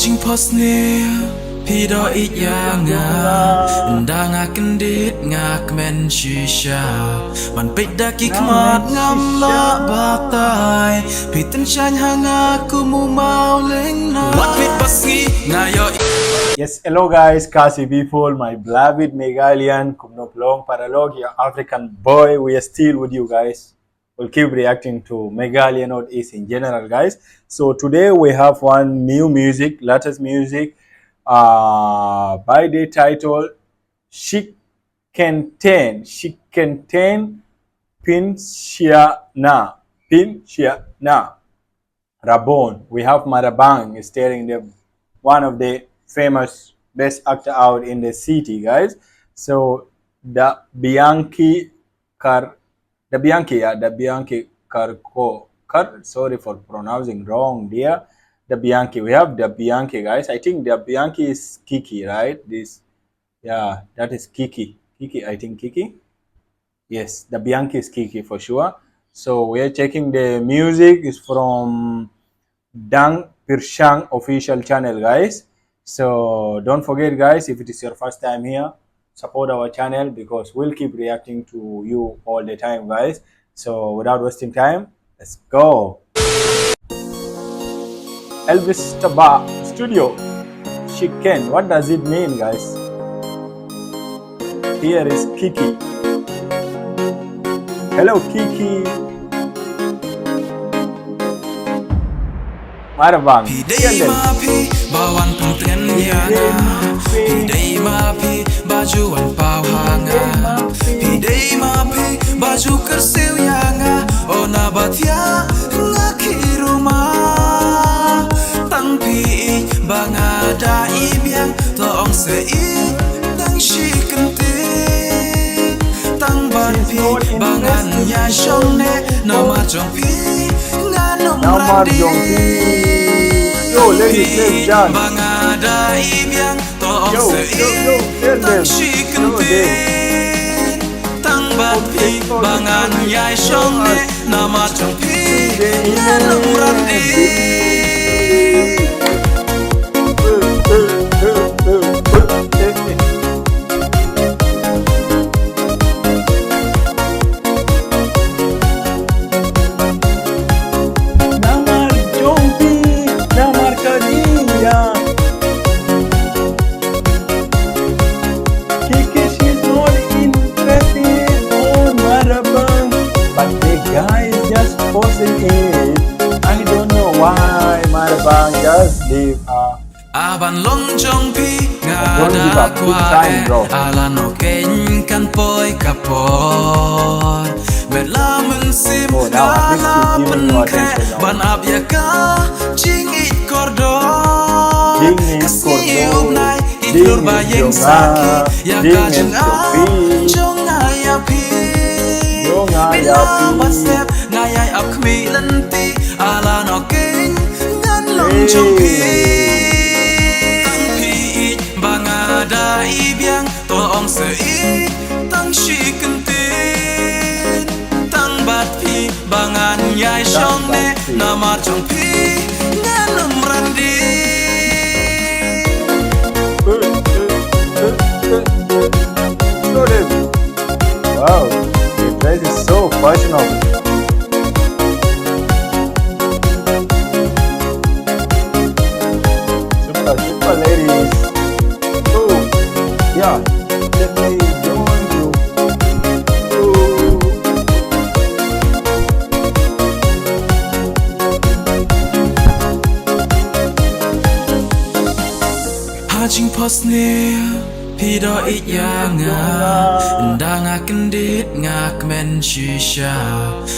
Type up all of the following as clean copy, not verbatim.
Hajing posnya Pido iya nga Nda nga kendit nga kemen shisha Man peda ki kmat ngam la batay Pitin shan hanga kumu mau ling na Wat pit pasngi ngayo. Yes, hello guys, Khasi people, my beloved Meghalayan, Kumnoplong, Paralog, your African boy. We are still with you guys. We'll keep reacting to Meghalayan Northeast in general, guys. So today we have one new music, latest music, by the title SHIKYNTIEN. SHIKYNTIEN PYNSHYNA RABON. We have Marangbah starring them, one of the famous best actor out in the city, guys. So DABIANGKI KHARKONG. Sorry for pronouncing wrong there. DABIANGKI. We have DABIANGKI, guys. I think DABIANGKI is Kiki, right? This, yeah, that is Kiki. Kiki, I think Kiki. Yes, DABIANGKI is Kiki for sure. So we are checking the music is from pyrshang official channel, guys. So don't forget, guys, if it is your first time here, support our channel because we'll keep reacting to you all the time, guys. So without wasting time, let's go. Elvis Taba Studio Chicken. What does it mean, guys? Here is Kiki. Hello, Kiki. Marangbah. Bawan pentrian yana Pidai mapi bajuan pau hanga Pidai mapi baju kersil yanga Ona batia ngaki rumah Tang pi bangada ibiang Toong sei tang SHIKYNTIEN Tang ban pi bangan ya shongne Nama jong pi nganom randi Yo, ladies, let's dance. Bangada ibiang toong sei tang SHIKYNTIEN Tang bat pi bangan yai shongne Nama jong pi nganom randi I don't know why Marangbah just leave Aban long jong pi ngada kwae Ala no keny kan poi kapor Mela mensim gala penkhe Ban ab yaka jingit kordon Kasi umnai iklur bayeng saki Yaka jeng jong ayapi Bila basep ngayai ap kmi lenti Ala no keny ngan long jong pi Tang pi bangada ibiang Toong sei tang SHIKYNTIEN Tang bat pi bangan yai shongne Nama jong pi nganom randi Wow, the dress is so fashionable. Super ladies. Oh, yeah. Let me join you. Hajing posnya Pido iya nga Nda nga kendit nga kemen shisha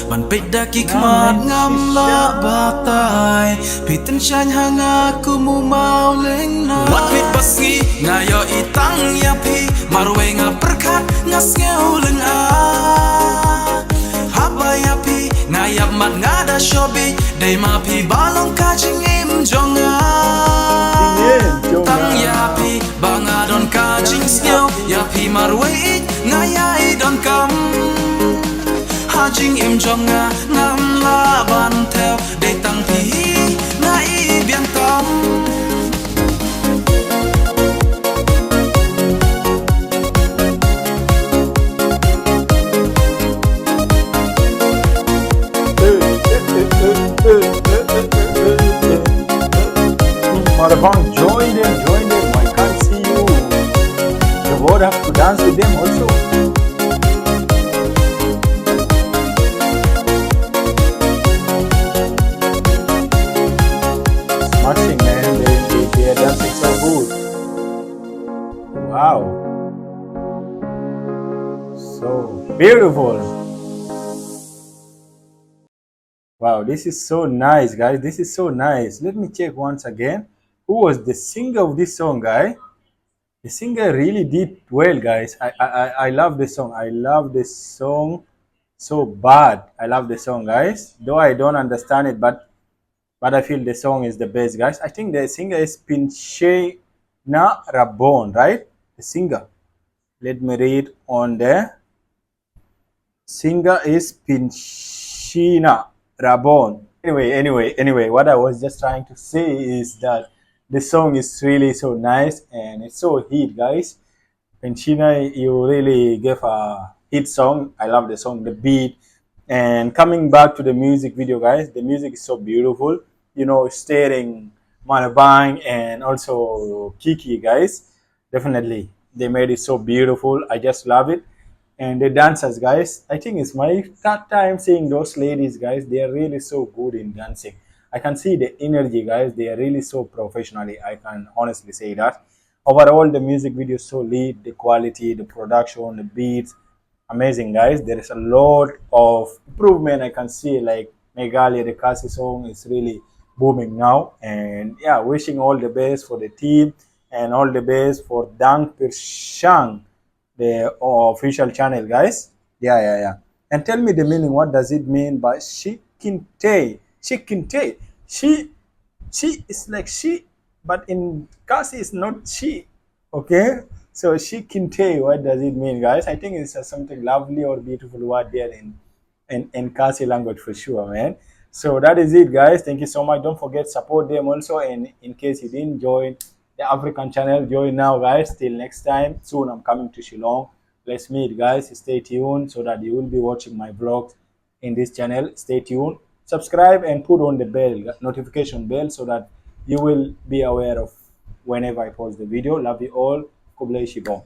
Man peda ki kmat ngam la batay Pitin shan hanga kumu mau ling na Wat pit pasngi ngayo itang yapi Marwe nga perkat ngas ngeu leng a Haba yapi ngayap mat ngada shobi Day mapi balong kajing im jonga Tang yapi bangadon kajing snyo Yapi marwe ngayai don kam Hajing im jonga ngam la ban theo Day tang pi ngai biang tam Marabang, join them. I can't see you. The board have to dance with them also. Smashing, man. They are dancing so good. Wow. So beautiful. Wow, this is so nice, guys. This is so nice. Let me check once again. Who was the singer of this song, guy? The singer really did well, guys. I love this song. I love this song so bad. I love the song, guys. Though I don't understand it, but I feel the song is the best, guys. I think the singer is PYNSHYNA RABON, right? The singer. Let me read on there. Singer is PYNSHYNA RABON. Anyway, what I was just trying to say is that the song is really so nice and it's so hit, guys. PYNSHYNA, you really gave a hit song. I love the song, the beat. And coming back to the music video, guys, the music is so beautiful. You know, starring Manabang and also Kiki, guys. Definitely, they made it so beautiful. I just love it. And the dancers, guys, I think it's my third time seeing those ladies, guys. They are really so good in dancing. I can see the energy, guys. They are really so professionally. I can honestly say that. Overall, the music video is so lit. The quality, the production, the beats, amazing, guys. There is a lot of improvement I can see. Like Megalia, the Khasi song is really booming now. And yeah, wishing all the best for the team and all the best for pyrshang, the official channel, guys. Yeah. And tell me the meaning. What does it mean by Shikyntieen? Shikyntieen. She is like she, but in Khasi is not she. Okay. So Shikyntieen, what does it mean, guys? I think it's something lovely or beautiful word there in Khasi language for sure, man. So that is it, guys. Thank you so much. Don't forget support them also. And in case you didn't join the African channel, join now, guys. Till next time. Soon I'm coming to Shillong. Let's meet, guys. Stay tuned so that you will be watching my vlogs in this channel. Stay tuned. Subscribe and put on the bell, notification bell, so that you will be aware of whenever I post the video. Love you all. Kublai Shibong.